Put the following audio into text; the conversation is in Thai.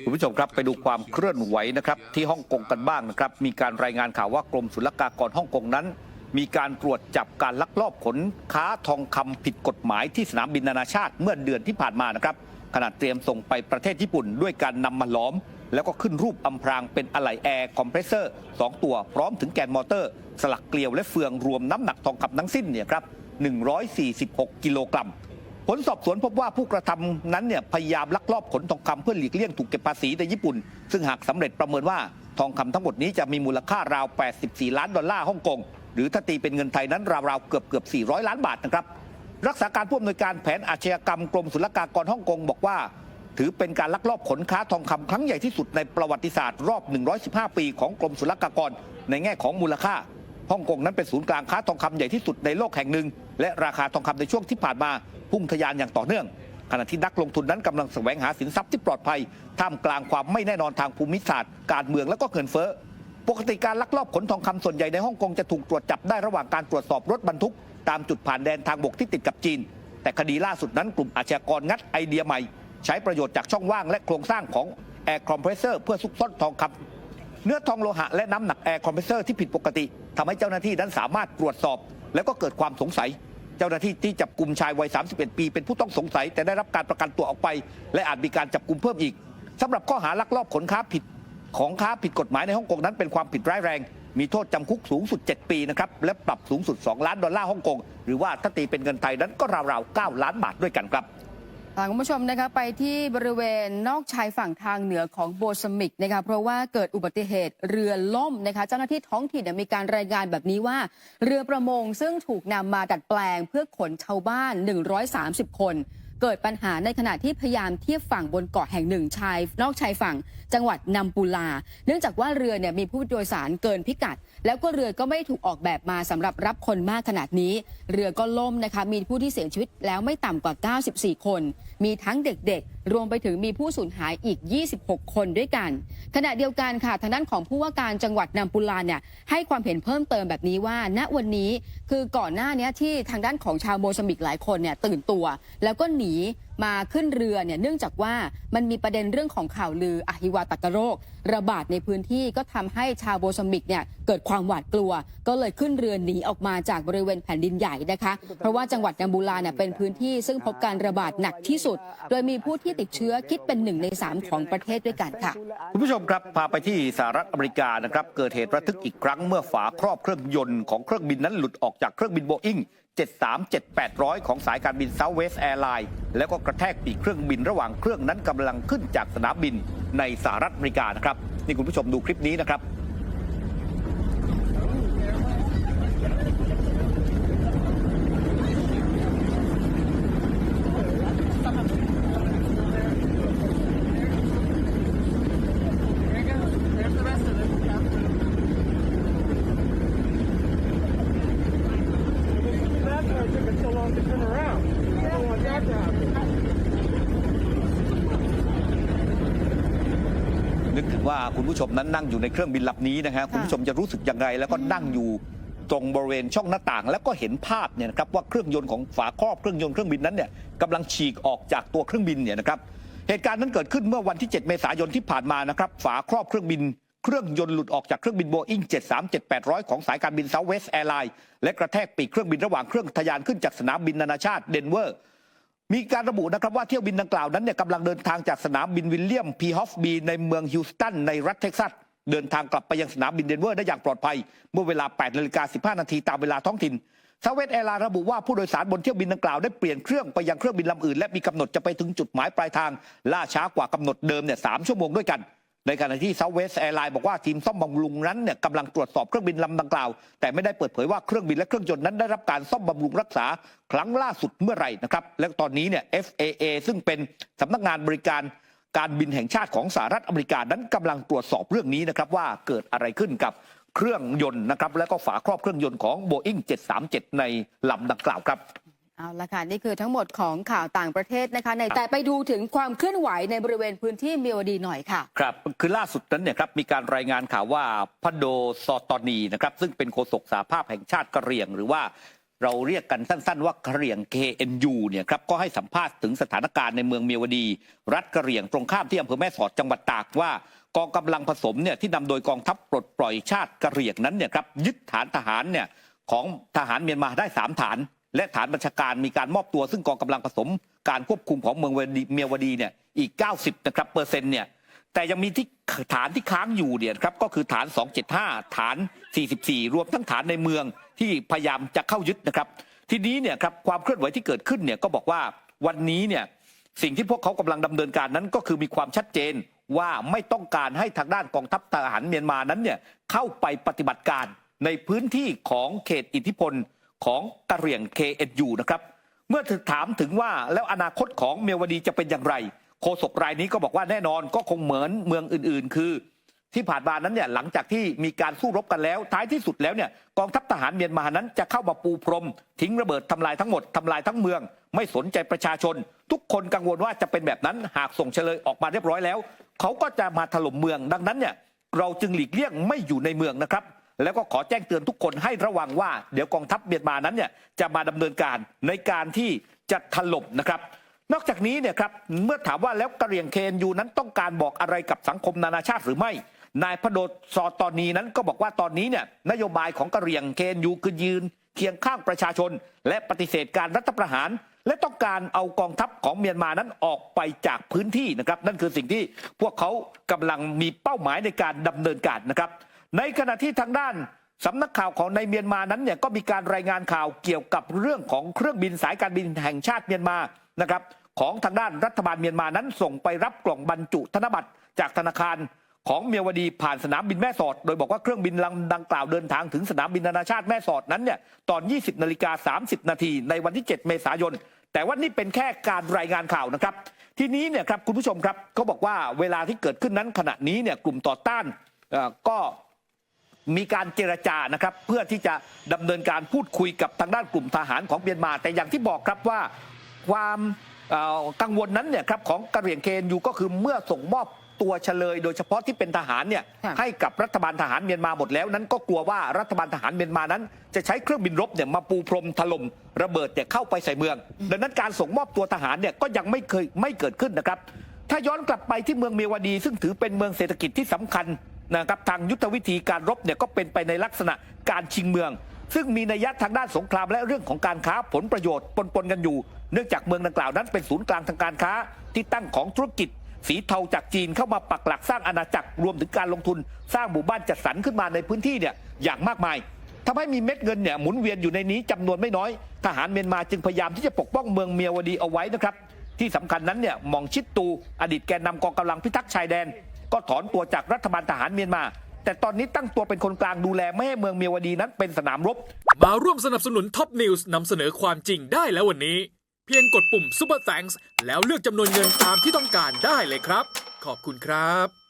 คุณผู้ชมครับไปดูความเคลื่อนไหวนะครับที่ฮ่องกงกันบ้างนะครับมีการรายงานข่าวว่ากรมศุลกากรฮ่องกงนั้นมีการตรวจจับการลักลอบขนค้าทองคำผิดกฎหมายที่สนามบินนานาชาติเมื่อเดือนที่ผ่านมานะครับขณะเตรียมส่งไปประเทศญี่ปุ่นด้วยการนำมาล้อมแล้วก็ขึ้นรูปอำพรางเป็นอะไหล่แอร์คอมเพรสเซอร์2ตัวพร้อมถึงแกนมอเตอร์สลักเกลียวและเฟืองรวมน้ำหนักทองคำทั้งสิ้นเนี่ยครับ146 กิโลกรัมผลสอบสวนพบว่าผู้กระทำนั้นเนี่ยพยายามลักลอบขนทองคำเพื่อหลีกเลี่ยงถูกเก็บภาษีในญี่ปุ่นซึ่งหากสำเร็จประเมินว่าทองคำทั้งหมดนี้จะมีมูลค่าราว84 ล้านดอลลาร์ฮ่องกงหรือถ้าตีเป็นเงินไทยนั้นราวๆเกือบ400 ล้านบาทนะครับรักษาการผู้อำนวยการแผนอาชญากรรมกรมศุลกากรฮ่องกงบอกว่าถือเป็นการลักลอบขนค้าทองคำครั้งใหญ่ที่สุดในประวัติศาสตร์รอบ115 ปีของกรมศุลกากรในแง่ของมูลค่าฮ่องกงนั้นเป็นศูนย์กลางค้าทองคำใหญ่ที่สุดในโลกแห่งหนึ่งและราคาทองคำในช่วงที่ผ่านมาพุ่งทะยานอย่างต่อเนื่องขณะที่นักลงทุนนั้นกำลังแสวงหาสินทรัพย์ที่ปลอดภัยท่ามกลางความไม่แน่นอนทางภูมิศาสตร์การเมืองและก็เงินเฟ้อปกติการลักลอบขนทองคำส่วนใหญ่ในฮ่องกงจะถูกตรวจจับได้ระหว่างการตรวจสอบรถบรรทุกตามจุดผ่านแดนทางบกที่ติดกับจีนแต่คดีล่าสุดนั้นกลุ่มอาชญากรงัดไอเดียใหม่ใช้ประโยชน์จากช่องว่างและโครงสร้างของแอร์คอมเพรสเซอร์เพื่อซุกซ่อนทองคำเนื้อทองโลหะและน้ำหนักแอร์คอมเพรสเซอร์ที่ผิดปกติทำให้เจ้าหน้าที่นั้นสามารถตรวจสอบแล้วก็เกิดความสงสัยเจ้าหน้าที่ที่จับกลุ่มชายวัย31 ปีเป็นผู้ต้องสงสัยแต่ได้รับการประกันตัวออกไปและอาจมีการจับกลุ่มเพิ่มอีกสำหรับข้อหาลักลอบขนค้าผิดกฎหมายในฮ่องกงนั้นเป็นความผิดร้ายแรงมีโทษจำคุกสูงสุด7 ปีนะครับและปรับสูงสุด2 ล้านดอลลาร์ฮ่องกงหรือว่าถ้าตีเป็นเงินไทยนั้นก็ราวๆ9 ล้านบาทด้วยกันครับคุณผู้ชมนะคะไปที่บริเวณนอกชายฝั่งทางเหนือของโบสมิกนะคะเพราะว่าเกิดอุบัติเหตุเรือล่มนะคะเจ้าหน้าที่ท้องถิ่นมีการรายงานแบบนี้ว่าเรือประมงซึ่งถูกนำมาดัดแปลงเพื่อขนชาวบ้าน130 คนเกิดปัญหาในขณะที่พยายามเทียบฝั่งบนเกาะแห่งหนึ่งนอกชายฝั่งจังหวัดนัมปูลาเนื่องจากว่าเรือมีผู้โดยสารเกินพิกัดแล้วก็เรือก็ไม่ถูกออกแบบมาสำหรับรับคนมากขนาดนี้เรือก็ล่มนะคะมีผู้ที่เสียชีวิตแล้วไม่ต่ำกว่า94 คนมีทั้งเด็กๆรวมไปถึงมีผู้สูญหายอีก26 คนด้วยกันขณะเดียวกันค่ะทางด้านของผู้ว่าการจังหวัดนัมปูลาให้ความเห็นเพิ่มเติมแบบนี้ว่าณวันนี้คือก่อนหน้านี้ที่ทางด้านของชาวโมซัมบิกหลายคนตื่นตัวแล้วก็หนีมาขึ้นเรือเนื่องจากว่ามันมีประเด็นเรื่องของข่าวลืออหิวาตกโรคระบาดในพื้นที่ก็ทำให้ชาวโมซัมบิกเกิดความหวาดกลัวก็เลยขึ้นเรือหนีออกมาจากบริเวณแผ่นดินใหญ่นะคะเพราะว่าจังหวัดนัมบูลาเป็นพื้นที่ซึ่งพบการระบาดหนักที่สุดโดยมีผู้ที่ติดเชื้อคิดเป็น1 ใน 3ของประเทศด้วยกันค่ะคุณผู้ชมครับพาไปที่สหรัฐอเมริกานะครับเกิดเหตุระทึกอีกครั้งเมื่อฝาครอบเครื่องยนต์ของเครื่องบินนั้นหลุดออกจากเครื่องบินโบอิ้ง737-800ของสายการบิน Southwest Airlines แล้วก็กระแทกปีกเครื่องบินระหว่างเครื่องนั้นกำลังขึ้นจากสนามบินในสหรัฐอเมริกานะครับนี่คุณผู้ชมดูคลิปนี้นะครับนึกถึงว่าคุณผู้ชมนั้นนั่งอยู่ในเครื่องบินลำนี้นะฮะคุณผู้ชมจะรู้สึกยังไงแล้วก็นั่งอยู่ตรงบริเวณช่องหน้าต่างแล้วก็เห็นภาพเนี่ยนะครับว่าเครื่องยนต์ของฝาครอบเครื่องยนต์เครื่องบินนั้นเนี่ยกำลังฉีกออกจากตัวเครื่องบินเนี่ยนะครับเหตุการณ์นั้นเกิดขึ้นเมื่อวันที่7 เมษายนที่ผ่านมานะครับฝาครอบเครื่องบินเครื่องยนต์หลุดออกจากเครื่องบินโบอิ้ง737-800ของสายการบิน Southwest Airlines และกระแทกปีกเครื่องบินระหว่างเครื่องทะยานขึ้นจากสนามบินนานาชาติเดนเวอร์มีการระบุนะครับว่าเที่ยวบินดังกล่าวนั้นกำลังเดินทางจากสนามบินวิลเลียมพีฮอฟบีในเมืองฮิวสตันในรัฐเท็กซัสเดินทางกลับไปยังสนามบินเดนเวอร์ได้อย่างปลอดภัยเมื่อเวลา 8:15 น.ตามเวลาท้องถิ่นSouthwest Airlines ระบุว่าผู้โดยสารบนเที่ยวบินดังกล่าวได้เปลี่ยนเครื่องไปยังเครื่องบินลำอื่นและมีกำหนดจะไปถึงจุดหมายปลายทางล่าช้ากว่ากำหนดเดิม3 ชั่วโมงด้วยกันในขณะที่ Southwest Airlines บอกว่าทีมซ่อมบำรุงนั้นกำลังตรวจสอบเครื่องบินลำดังกล่าวแต่ไม่ได้เปิดเผยว่าเครื่องบินและเครื่องยนต์นั้นได้รับการซ่อมบำรุงรักษาครั้งล่าสุดเมื่อไหร่นะครับและตอนนี้FAA ซึ่งเป็นสำนักงานบริการการบินแห่งชาติของสหรัฐอเมริกานั้นกำลังตรวจสอบเรื่องนี้นะครับว่าเกิดอะไรขึ้นกับเครื่องยนต์นะครับและก็ฝาครอบเครื่องยนต์ของ Boeing 737ในลำดังกล่าวครับเอาละค่ะนี่คือทั้งหมดของข่าวต่างประเทศนะคะแต่ไปดูถึงความเคลื่อนไหวในบริเวณพื้นที่เมียวดีหน่อยค่ะครับคือล่าสุดนั้นครับมีการรายงานข่าวว่าพโดซอตอนีนะครับซึ่งเป็นโฆษกสหภาพแห่งชาติกะเหรี่ยงหรือว่า เราเรียกกันสั้นๆว่ากะเหรี่ยง KNU เนี่ยครับก็ให้สัมภาษณ์ถึงสถานการณ์ในเมืองเมียวดีรัฐกะเหรี่ยงตรงข้ามที่อำเภอแม่สอดจังหวัดตากว่ากองกำลังผสมเนี่ยที่นำโดยกองทัพปลดปล่อยชาติกะเหรี่ยงนั้นเนี่ยครับยึดฐานทหารเนี่ยของทหารเมียนมาได้3ฐานและฐานบัญชาการมีการมอบตัวซึ่งกองกำลังผสมการควบคุมของเมืองเมียวดีเนี่ยอีก90นะครับเปอร์เซ็นต์เนี่ยแต่ยังมีที่ฐานที่ค้างอยู่เนี่ยครับก็คือฐาน275ฐาน44รวมทั้งฐานในเมืองที่พยายามจะเข้ายึดนะครับทีนี้เนี่ยครับความเคลื่อนไหวที่เกิดขึ้นเนี่ยก็บอกว่าวันนี้เนี่ยสิ่งที่พวกเขากำลังดำเนินการนั้นก็คือมีความชัดเจนว่าไม่ต้องการให้ทางด้านกองทัพทหารเมียนมานั้นเนี่ยเข้าไปปฏิบัติการในพื้นที่ของเขตอิทธิพลของกะเหรี่ยง KNU นะครับเมื่อถูกถามถึงว่าแล้วอนาคตของเมียวดีจะเป็นอย่างไรโฆษกรายนี้ก็บอกว่าแน่นอนก็คงเหมือนเมืองอื่นๆคือที่ผ่านมานั้นเนี่ยหลังจากที่มีการสู้รบกันแล้วท้ายที่สุดแล้วเนี่ยกองทัพทหารเมียนมานั้นจะเข้ามาปูพรมทิ้งระเบิดทำลายทั้งหมดทำลายทั้งเมืองไม่สนใจประชาชนทุกคนกังวลว่าจะเป็นแบบนั้นหากส่งเฉลยออกมาเรียบร้อยแล้วเขาก็จะมาถล่มเมืองดังนั้นเนี่ยเราจึงหลีกเลี่ยงไม่อยู่ในเมืองนะครับแล้วก็ขอแจ้งเตือนทุกคนให้ระวังว่าเดี๋ยวกองทัพเมียนมานั้นเนี่ยจะมาดำเนินการในการที่จะถล่มนะครับนอกจากนี้เนี่ยครับเมื่อถามว่าแล้วกะเหรี่ยง KNU นั้นต้องการบอกอะไรกับสังคมนานาชาติหรือไม่นายพโดซอตอนนี้นั้นก็บอกว่าตอนนี้เนี่ยนโยบายของกะเหรี่ยง KNU คือยืนเคียงข้างประชาชนและปฏิเสธการรัฐประหารและต้องการเอากองทัพของเมียนมานั้นออกไปจากพื้นที่นะครับนั่นคือสิ่งที่พวกเขากำลังมีเป้าหมายในการดำเนินการนะครับในขณะที่ทางด้านสำนักข่าวของในเมียนมานั้นเนี่ยก็มีการรายงานข่าวเกี่ยวกับเรื่องของเครื่องบินสายการบินแห่งชาติเมียนมานะครับของทางด้านรัฐบาลเมียนมานั้นส่งไปรับกล่องบรรจุธนบัตรจากธนาคารของเมียวดีผ่านสนามบินแม่สอดโดยบอกว่าเครื่องบินลำดังกล่าวเดินทางถึงสนามบินนานาชาติแม่สอดนั้นเนี่ยตอน 20:30 น.ในวันที่ 7 เมษายนแต่ว่านี่เป็นแค่การรายงานข่าวนะครับทีนี้เนี่ยครับคุณผู้ชมครับเขาบอกว่าเวลาที่เกิดขึ้นนั้นขณะนี้เนี่ยกลุ่มต่อต้านก็มีการเจรจานะครับเพื่อที่จะดำเนินการพูดคุยกับทางด้านกลุ่มทหารของเมียนมาแต่อย่างที่บอกครับว่าความกังวลนั้นเนี่ยครับของกะเหรี่ยง KNU ก็คือเมื่อส่งมอบตัวเฉลยโดยเฉพาะที่เป็นทหารเนี่ยให้กับรัฐบาลทหารเมียนมาหมดแล้วนั้นก็กลัวว่ารัฐบาลทหารเมียนมานั้นจะใช้เครื่องบินรบเนี่ยมาปูพรมถล่มระเบิดเนี่ยเข้าไปใส่เมืองดังนั้นการส่งมอบตัวทหารเนี่ยก็ยังไม่เกิดขึ้นนะครับถ้าย้อนกลับไปที่เมืองเมียวดีซึ่งถือเป็นเมืองเศรษฐกิจที่สำคัญนะครับทางยุทธวิธีการรบเนี่ยก็เป็นไปในลักษณะการชิงเมืองซึ่งมีนัยยะทางด้านสงครามและเรื่องของการค้าผลประโยชน์ปนกันอยู่เนื่องจากเมืองดังกล่าวนั้นเป็นศูนย์กลางทางการค้าที่ตั้งของธุรกิจสีเทาจากจีนเข้ามาปักหลักสร้างอาณาจักรรวมถึงการลงทุนสร้างหมู่บ้านจัดสรรขึ้นมาในพื้นที่เนี่ยอย่างมากมายทำให้มีเม็ดเงินเนี่ยหมุนเวียนอยู่ในนี้จำนวนไม่น้อยทหารเมียนมาจึงพยายามที่จะปกป้องเมืองเมียวดีเอาไว้นะครับที่สำคัญนั้นเนี่ยหม่องชิดตูอดีตแกนนำกองกำลังพิทักษ์ชายแดนก็ถอนตัวจากรัฐบาลทหารเมียนมาแต่ตอนนี้ตั้งตัวเป็นคนกลางดูแลไม่ให้เมืองเมียวดีนั้นเป็นสนามรบมาร่วมสนับสนุนท็อปนิวส์นำเสนอความจริงได้แล้ววันนี้เพียงกดปุ่ม Super Thanks แล้วเลือกจำนวนเงินตามที่ต้องการได้เลยครับขอบคุณครับ